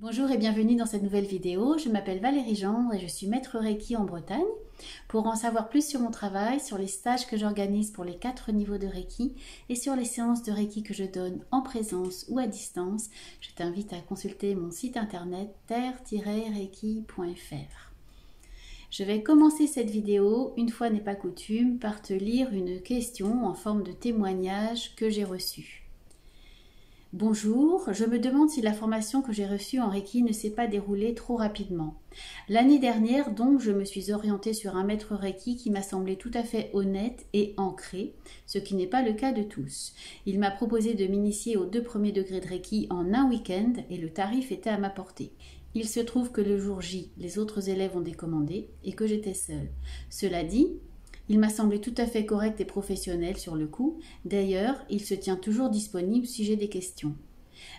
Bonjour et bienvenue dans cette nouvelle vidéo. Je m'appelle Valérie Gendre et je suis maître Reiki en Bretagne. Pour en savoir plus sur mon travail, sur les stages que j'organise pour les 4 niveaux de Reiki et sur les séances de Reiki que je donne en présence ou à distance, je t'invite à consulter mon site internet terre-reiki.fr. Je vais commencer cette vidéo, une fois n'est pas coutume, par te lire une question en forme de témoignage que j'ai reçue. Bonjour, je me demande si la formation que j'ai reçue en Reiki ne s'est pas déroulée trop rapidement. L'année dernière, donc, je me suis orientée sur un maître Reiki qui m'a semblé tout à fait honnête et ancré, ce qui n'est pas le cas de tous. Il m'a proposé de m'initier aux 2 premiers degrés de Reiki en un week-end et le tarif était à ma portée. Il se trouve que le jour J, les autres élèves ont décommandé et que j'étais seule. Cela dit, il m'a semblé tout à fait correct et professionnel sur le coup. D'ailleurs, il se tient toujours disponible si j'ai des questions.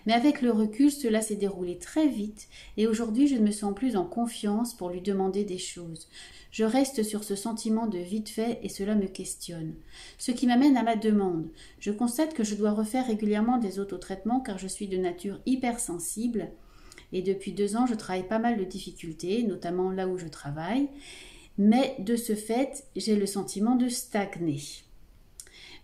Mais avec le recul, cela s'est déroulé très vite et aujourd'hui, je ne me sens plus en confiance pour lui demander des choses. Je reste sur ce sentiment de vite fait et cela me questionne. Ce qui m'amène à ma demande. Je constate que je dois refaire régulièrement des autotraitements car je suis de nature hypersensible et depuis 2 ans, je travaille pas mal de difficultés, notamment là où je travaille. Mais de ce fait, j'ai le sentiment de stagner.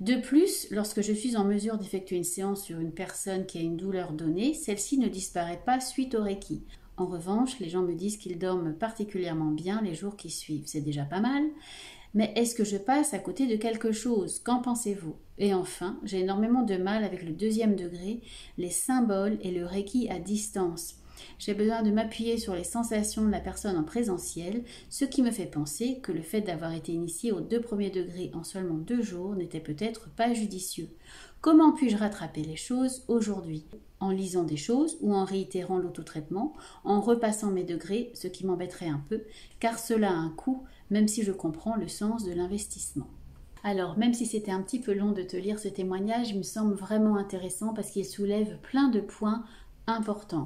De plus, lorsque je suis en mesure d'effectuer une séance sur une personne qui a une douleur donnée, celle-ci ne disparaît pas suite au Reiki. En revanche, les gens me disent qu'ils dorment particulièrement bien les jours qui suivent. C'est déjà pas mal. Mais est-ce que je passe à côté de quelque chose? Qu'en pensez-vous? Et enfin, j'ai énormément de mal avec le 2e degré, les symboles et le Reiki à distance. J'ai besoin de m'appuyer sur les sensations de la personne en présentiel, ce qui me fait penser que le fait d'avoir été initié aux 2 premiers degrés en seulement 2 jours n'était peut-être pas judicieux. Comment puis-je rattraper les choses aujourd'hui? En lisant des choses ou en réitérant l'autotraitement, en repassant mes degrés, ce qui m'embêterait un peu, car cela a un coût, même si je comprends le sens de l'investissement. Alors, même si c'était un petit peu long de te lire ce témoignage, il me semble vraiment intéressant parce qu'il soulève plein de points important.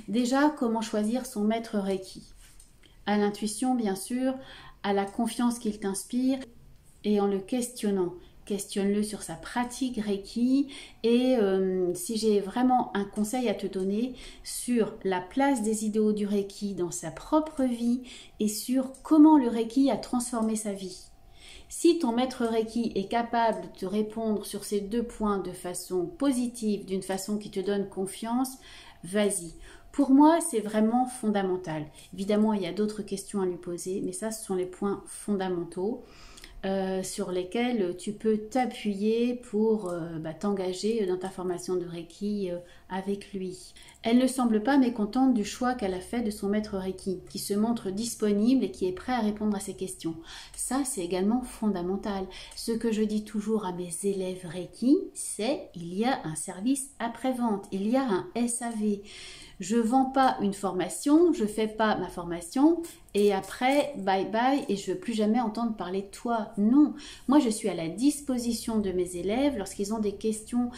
Déjà, comment choisir son maître Reiki? À l'intuition, bien sûr, à la confiance qu'il t'inspire et en le questionnant. Questionne-le sur sa pratique Reiki et si j'ai vraiment un conseil à te donner sur la place des idéaux du Reiki dans sa propre vie et sur comment le Reiki a transformé sa vie. Si ton maître Reiki est capable de te répondre sur ces 2 points de façon positive, d'une façon qui te donne confiance, vas-y. Pour moi, c'est vraiment fondamental. Évidemment, il y a d'autres questions à lui poser, mais ça, ce sont les points fondamentaux sur lesquels tu peux t'appuyer pour t'engager dans ta formation de Reiki avec lui. Elle ne semble pas mécontente du choix qu'elle a fait de son maître Reiki, qui se montre disponible et qui est prêt à répondre à ses questions. Ça, c'est également fondamental. Ce que je dis toujours à mes élèves Reiki, c'est il y a un service après-vente, il y a un SAV. Je ne vends pas une formation, je ne fais pas ma formation et après, bye bye et je ne veux plus jamais entendre parler de toi. Non, moi je suis à la disposition de mes élèves lorsqu'ils ont des questions.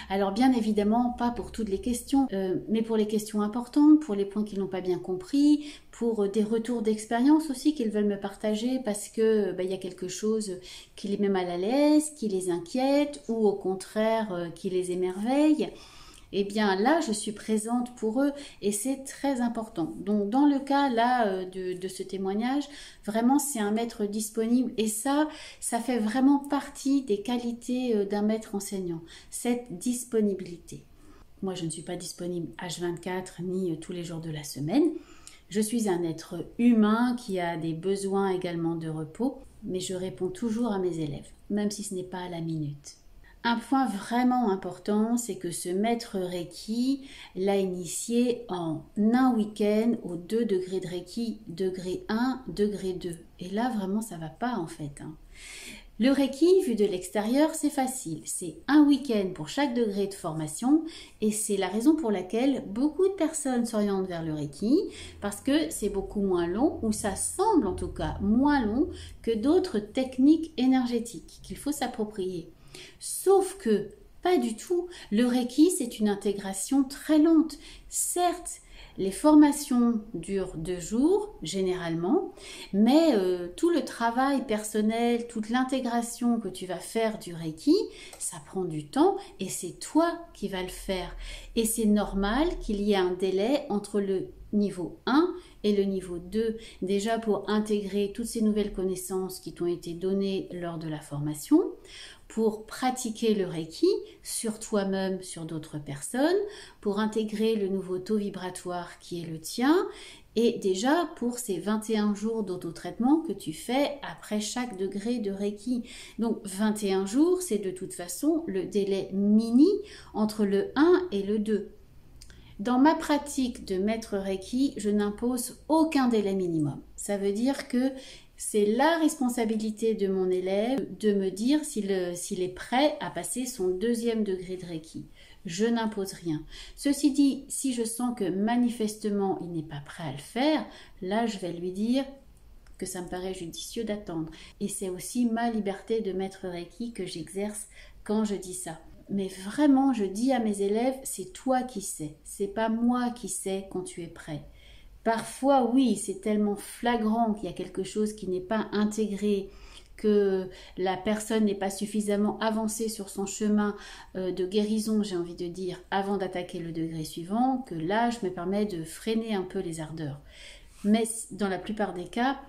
Alors bien évidemment, pas pour toutes les questions, mais pour les questions importantes, pour les points qu'ils n'ont pas bien compris, pour des retours d'expérience aussi qu'ils veulent me partager parce que y a quelque chose qui les met mal à l'aise, qui les inquiète ou au contraire qui les émerveille. Eh bien là, je suis présente pour eux et c'est très important. Donc dans le cas là de ce témoignage, vraiment c'est un maître disponible et ça fait vraiment partie des qualités d'un maître enseignant, cette disponibilité. Moi, je ne suis pas disponible H24 ni tous les jours de la semaine. Je suis un être humain qui a des besoins également de repos, mais je réponds toujours à mes élèves, même si ce n'est pas à la minute. Un point vraiment important, c'est que ce maître Reiki l'a initié en un week-end aux 2 degrés de Reiki, degré 1, degré 2. Et là, vraiment, ça ne va pas en fait. Le Reiki, vu de l'extérieur, c'est facile. C'est un week-end pour chaque degré de formation et c'est la raison pour laquelle beaucoup de personnes s'orientent vers le Reiki parce que c'est beaucoup moins long, ou ça semble en tout cas moins long que d'autres techniques énergétiques qu'il faut s'approprier. Sauf que, pas du tout, le Reiki c'est une intégration très lente. Certes, Les formations durent 2 jours, généralement, mais tout le travail personnel, toute l'intégration que tu vas faire du Reiki, ça prend du temps et c'est toi qui vas le faire. Et c'est normal qu'il y ait un délai entre le niveau 1 et le niveau 2, déjà pour intégrer toutes ces nouvelles connaissances qui t'ont été données lors de la formation, pour pratiquer le Reiki sur toi-même, sur d'autres personnes, pour intégrer le nouveau taux vibratoire qui est le tien, et déjà pour ces 21 jours d'autotraitement que tu fais après chaque degré de Reiki. Donc 21 jours, c'est de toute façon le délai mini entre le 1 et le 2. Dans ma pratique de maître Reiki, je n'impose aucun délai minimum. Ça veut dire que c'est la responsabilité de mon élève de me dire s'il est prêt à passer son 2e degré de Reiki. Je n'impose rien. Ceci dit, si je sens que manifestement il n'est pas prêt à le faire, là je vais lui dire que ça me paraît judicieux d'attendre. Et c'est aussi ma liberté de maître Reiki que j'exerce quand je dis ça. Mais vraiment, je dis à mes élèves, c'est toi qui sais, c'est pas moi qui sais quand tu es prêt. Parfois, oui, c'est tellement flagrant qu'il y a quelque chose qui n'est pas intégré, que la personne n'est pas suffisamment avancée sur son chemin de guérison, j'ai envie de dire, avant d'attaquer le degré suivant, que là, je me permets de freiner un peu les ardeurs. Mais dans la plupart des cas,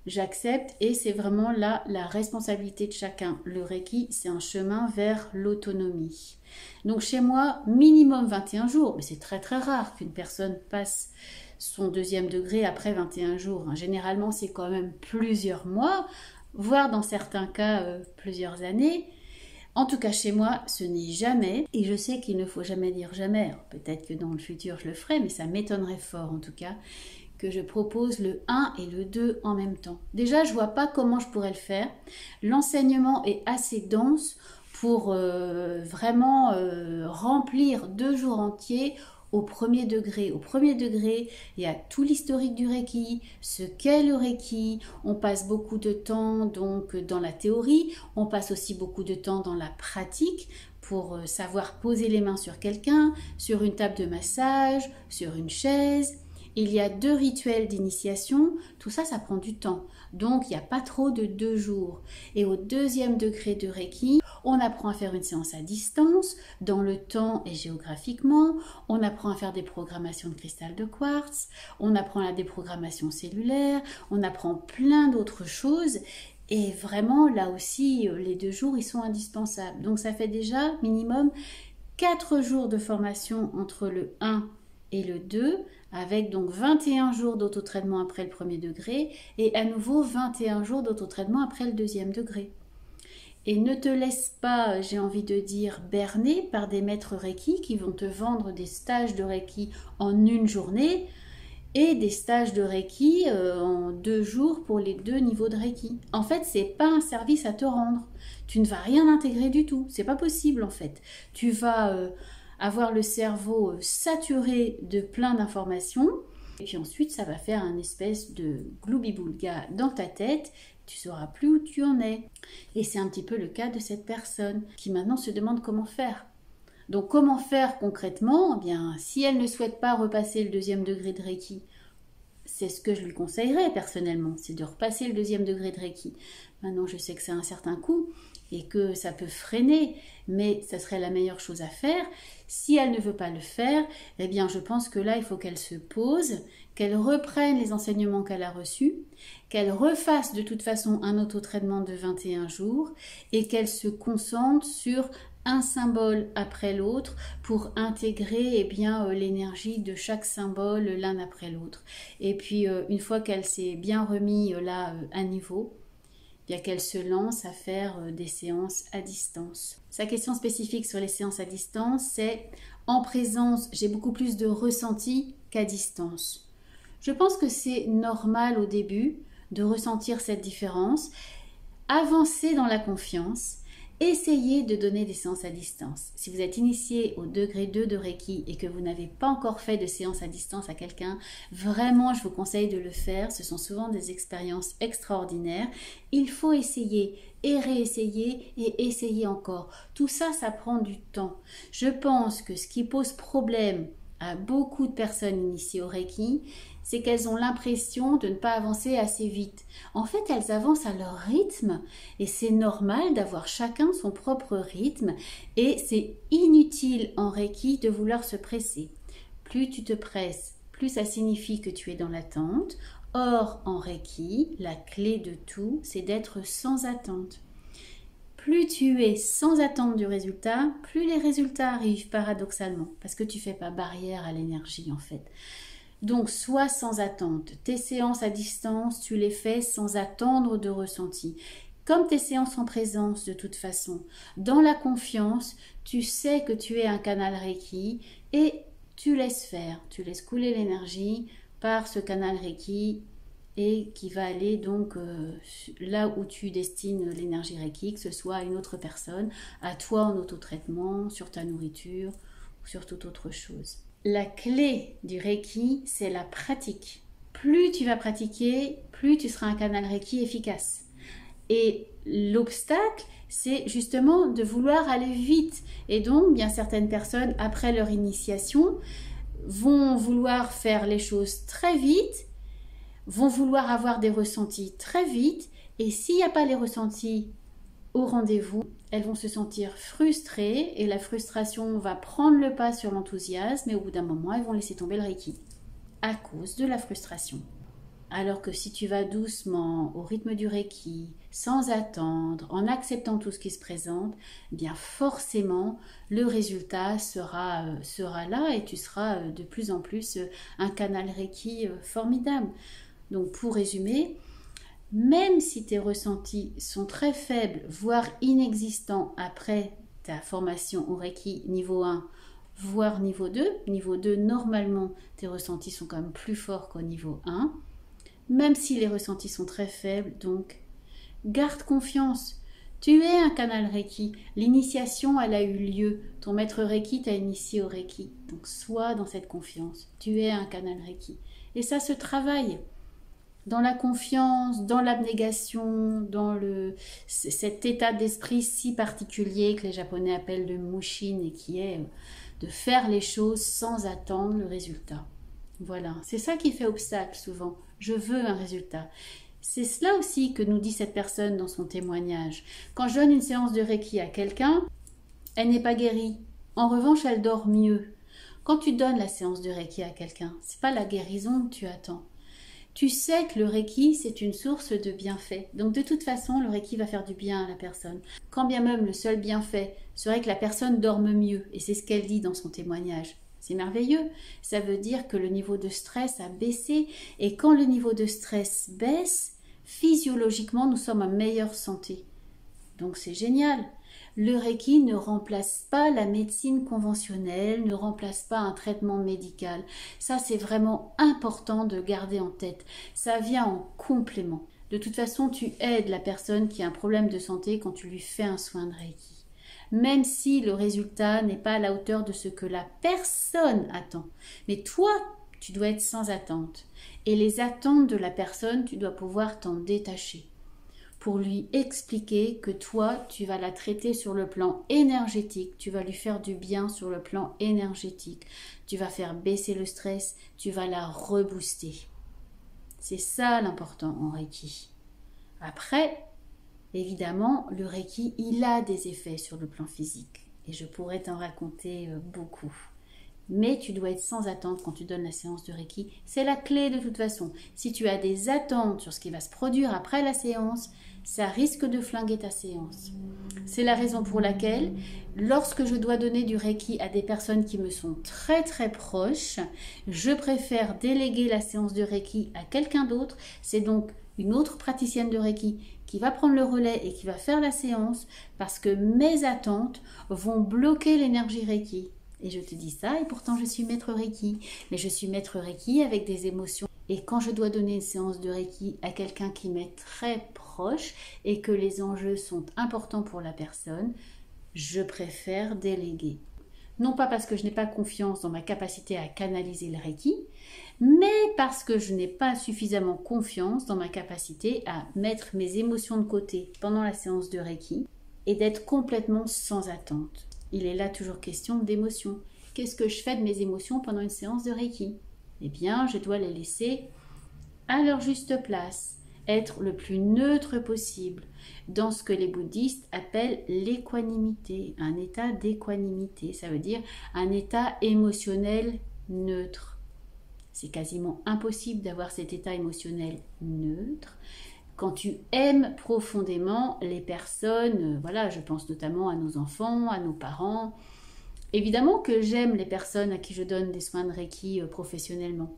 j'accepte et c'est vraiment là la responsabilité de chacun. Le Reiki, c'est un chemin vers l'autonomie. Donc chez moi, minimum 21 jours, mais c'est très très rare qu'une personne passe son 2e degré après 21 jours. Généralement, c'est quand même plusieurs mois, voire dans certains cas plusieurs années. En tout cas, chez moi, ce n'est jamais, et je sais qu'il ne faut jamais dire jamais. Peut-être que dans le futur, je le ferai, mais ça m'étonnerait fort en tout cas, que je propose le 1 et le 2 en même temps. Déjà, je ne vois pas comment je pourrais le faire. L'enseignement est assez dense pour vraiment remplir 2 jours entiers au 1er degré. Au 1er degré, il y a tout l'historique du Reiki, ce qu'est le Reiki. On passe beaucoup de temps donc dans la théorie, on passe aussi beaucoup de temps dans la pratique pour savoir poser les mains sur quelqu'un, sur une table de massage, sur une chaise. Il y a 2 rituels d'initiation, tout ça, ça prend du temps. Donc, il n'y a pas trop de 2 jours. Et au 2e degré de Reiki, on apprend à faire une séance à distance, dans le temps et géographiquement. On apprend à faire des programmations de cristal de quartz. On apprend la déprogrammation cellulaire. On apprend plein d'autres choses. Et vraiment, là aussi, les 2 jours, ils sont indispensables. Donc, ça fait déjà minimum 4 jours de formation entre le 1 et le 2, avec donc 21 jours d'autotraitement après le 1er degré et à nouveau 21 jours d'autotraitement après le 2e degré. Et ne te laisse pas, j'ai envie de dire, berner par des maîtres Reiki qui vont te vendre des stages de Reiki en une journée et des stages de Reiki en 2 jours pour les 2 niveaux de Reiki. En fait, c'est pas un service à te rendre. Tu ne vas rien intégrer du tout. C'est pas possible en fait. Tu vas avoir le cerveau saturé de plein d'informations et puis ensuite ça va faire un espèce de gloubi-boulga dans ta tête. Tu sauras plus où tu en es. Et c'est un petit peu le cas de cette personne qui maintenant se demande comment faire. Donc comment faire concrètement? Eh bien, si elle ne souhaite pas repasser le 2e degré de Reiki, c'est ce que je lui conseillerais personnellement, c'est de repasser le 2e degré de Reiki. Maintenant, je sais que c'est un certain coût et que ça peut freiner, mais ça serait la meilleure chose à faire. Si elle ne veut pas le faire, eh bien, je pense que là, il faut qu'elle se pose, qu'elle reprenne les enseignements qu'elle a reçus, qu'elle refasse de toute façon un autotraitement de 21 jours et qu'elle se concentre sur un symbole après l'autre pour intégrer l'énergie de chaque symbole l'un après l'autre. Et puis, une fois qu'elle s'est bien remis là à niveau, bien qu'elle se lance à faire des séances à distance. Sa question spécifique sur les séances à distance, c'est en présence, j'ai beaucoup plus de ressenti qu'à distance. Je pense que c'est normal au début de ressentir cette différence, avancer dans la confiance. Essayez de donner des séances à distance. Si vous êtes initié au degré 2 de Reiki et que vous n'avez pas encore fait de séance à distance à quelqu'un, vraiment, je vous conseille de le faire. Ce sont souvent des expériences extraordinaires. Il faut essayer et réessayer et essayer encore. Tout ça, ça prend du temps. Je pense que ce qui pose problème à beaucoup de personnes initiées au Reiki, c'est qu'elles ont l'impression de ne pas avancer assez vite. En fait, elles avancent à leur rythme et c'est normal d'avoir chacun son propre rythme et c'est inutile en Reiki de vouloir se presser. Plus tu te presses, plus ça signifie que tu es dans l'attente. Or, en Reiki, la clé de tout, c'est d'être sans attente. Plus tu es sans attente du résultat, plus les résultats arrivent paradoxalement, parce que tu ne fais pas barrière à l'énergie en fait. Donc, sois sans attente. Tes séances à distance, tu les fais sans attendre de ressenti. Comme tes séances en présence de toute façon. Dans la confiance, tu sais que tu es un canal Reiki et tu laisses faire. Tu laisses couler l'énergie par ce canal Reiki et qui va aller donc là où tu destines l'énergie Reiki, que ce soit à une autre personne, à toi en autotraitement, sur ta nourriture ou sur toute autre chose. La clé du Reiki, c'est la pratique. Plus tu vas pratiquer, plus tu seras un canal Reiki efficace. Et l'obstacle, c'est justement de vouloir aller vite. Et donc, bien certaines personnes, après leur initiation, vont vouloir faire les choses très vite, vont vouloir avoir des ressentis très vite. Et s'il n'y a pas les ressentis au rendez-vous, elles vont se sentir frustrées et la frustration va prendre le pas sur l'enthousiasme et au bout d'un moment, elles vont laisser tomber le Reiki à cause de la frustration. Alors que si tu vas doucement au rythme du Reiki, sans attendre, en acceptant tout ce qui se présente, bien forcément le résultat sera là et tu seras de plus en plus un canal Reiki formidable. Donc pour résumer, même si tes ressentis sont très faibles, voire inexistants après ta formation au Reiki niveau 1, voire niveau 2, niveau 2 normalement tes ressentis sont quand même plus forts qu'au niveau 1, même si les ressentis sont très faibles, donc garde confiance. Tu es un canal Reiki. L'initiation, elle a eu lieu. Ton maître Reiki t'a initié au Reiki. Donc sois dans cette confiance. Tu es un canal Reiki. Et ça se travaille. Dans la confiance, dans l'abnégation, dans cet état d'esprit si particulier que les Japonais appellent le mushin et qui est de faire les choses sans attendre le résultat. Voilà, c'est ça qui fait obstacle souvent. Je veux un résultat. C'est cela aussi que nous dit cette personne dans son témoignage. Quand je donne une séance de Reiki à quelqu'un, elle n'est pas guérie. En revanche, elle dort mieux. Quand tu donnes la séance de Reiki à quelqu'un, c'est pas la guérison que tu attends. Tu sais que le Reiki, c'est une source de bienfait. Donc de toute façon, le Reiki va faire du bien à la personne. Quand bien même le seul bienfait serait que la personne dorme mieux, et c'est ce qu'elle dit dans son témoignage. C'est merveilleux. Ça veut dire que le niveau de stress a baissé. Et quand le niveau de stress baisse, physiologiquement, nous sommes en meilleure santé. Donc c'est génial. Le Reiki ne remplace pas la médecine conventionnelle, ne remplace pas un traitement médical. Ça, c'est vraiment important de garder en tête. Ça vient en complément. De toute façon, tu aides la personne qui a un problème de santé quand tu lui fais un soin de Reiki. Même si le résultat n'est pas à la hauteur de ce que la personne attend. Mais toi, tu dois être sans attente. Et les attentes de la personne, tu dois pouvoir t'en détacher. Pour lui expliquer que toi, tu vas la traiter sur le plan énergétique, tu vas lui faire du bien sur le plan énergétique, tu vas faire baisser le stress, tu vas la rebooster. C'est ça l'important en Reiki. Après, évidemment, le Reiki, il a des effets sur le plan physique. Et je pourrais t'en raconter beaucoup. Mais tu dois être sans attente quand tu donnes la séance de Reiki. C'est la clé de toute façon. Si tu as des attentes sur ce qui va se produire après la séance, ça risque de flinguer ta séance. C'est la raison pour laquelle, lorsque je dois donner du Reiki à des personnes qui me sont très très proches, je préfère déléguer la séance de Reiki à quelqu'un d'autre. C'est donc une autre praticienne de Reiki qui va prendre le relais et qui va faire la séance parce que mes attentes vont bloquer l'énergie Reiki. Et je te dis ça et pourtant je suis maître Reiki. Mais je suis maître Reiki avec des émotions. Et quand je dois donner une séance de Reiki à quelqu'un qui m'est très proche et que les enjeux sont importants pour la personne, je préfère déléguer. Non pas parce que je n'ai pas confiance dans ma capacité à canaliser le Reiki, mais parce que je n'ai pas suffisamment confiance dans ma capacité à mettre mes émotions de côté pendant la séance de Reiki et d'être complètement sans attente. Il est là toujours question d'émotion, qu'est-ce que je fais de mes émotions pendant une séance de Reiki? Eh bien, je dois les laisser à leur juste place, être le plus neutre possible, dans ce que les bouddhistes appellent l'équanimité, un état d'équanimité, ça veut dire un état émotionnel neutre. C'est quasiment impossible d'avoir cet état émotionnel neutre quand tu aimes profondément les personnes, voilà, je pense notamment à nos enfants, à nos parents. Évidemment que j'aime les personnes à qui je donne des soins de Reiki professionnellement.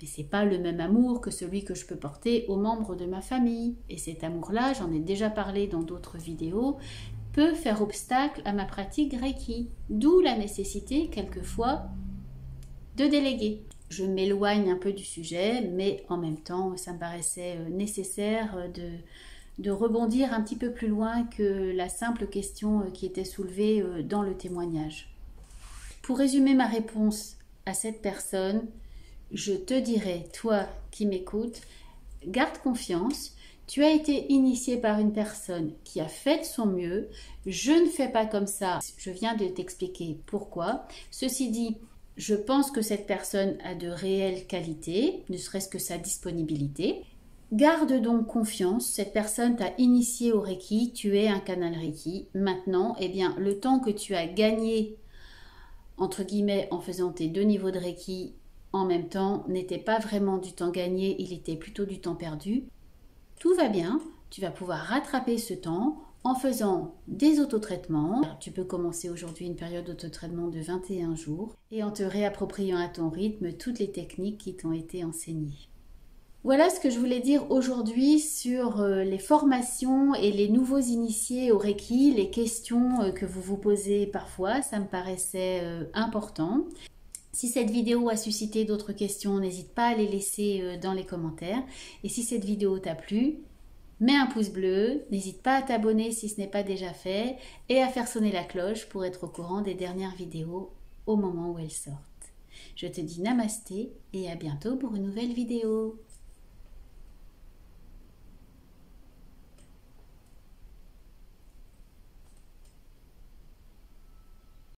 Mais ce n'est pas le même amour que celui que je peux porter aux membres de ma famille. Et cet amour-là, j'en ai déjà parlé dans d'autres vidéos, peut faire obstacle à ma pratique Reiki. D'où la nécessité, quelquefois, de déléguer. Je m'éloigne un peu du sujet, mais en même temps, ça me paraissait nécessaire de rebondir un petit peu plus loin que la simple question qui était soulevée dans le témoignage. Pour résumer ma réponse à cette personne, je te dirais, toi qui m'écoutes, garde confiance. Tu as été initié par une personne qui a fait de son mieux. Je ne fais pas comme ça. Je viens de t'expliquer pourquoi. Ceci dit, je pense que cette personne a de réelles qualités, ne serait-ce que sa disponibilité. Garde donc confiance, cette personne t'a initié au Reiki, tu es un canal Reiki. Maintenant, eh bien, le temps que tu as gagné, entre guillemets, en faisant tes 2 niveaux de Reiki en même temps, n'était pas vraiment du temps gagné, il était plutôt du temps perdu. Tout va bien, tu vas pouvoir rattraper ce temps en faisant des autotraitements. Tu peux commencer aujourd'hui une période d'autotraitement de 21 jours et en te réappropriant à ton rythme toutes les techniques qui t'ont été enseignées. Voilà ce que je voulais dire aujourd'hui sur les formations et les nouveaux initiés au Reiki, les questions que vous vous posez parfois, ça me paraissait important. Si cette vidéo a suscité d'autres questions, n'hésite pas à les laisser dans les commentaires. Et si cette vidéo t'a plu, mets un pouce bleu, n'hésite pas à t'abonner si ce n'est pas déjà fait et à faire sonner la cloche pour être au courant des dernières vidéos au moment où elles sortent. Je te dis namasté et à bientôt pour une nouvelle vidéo.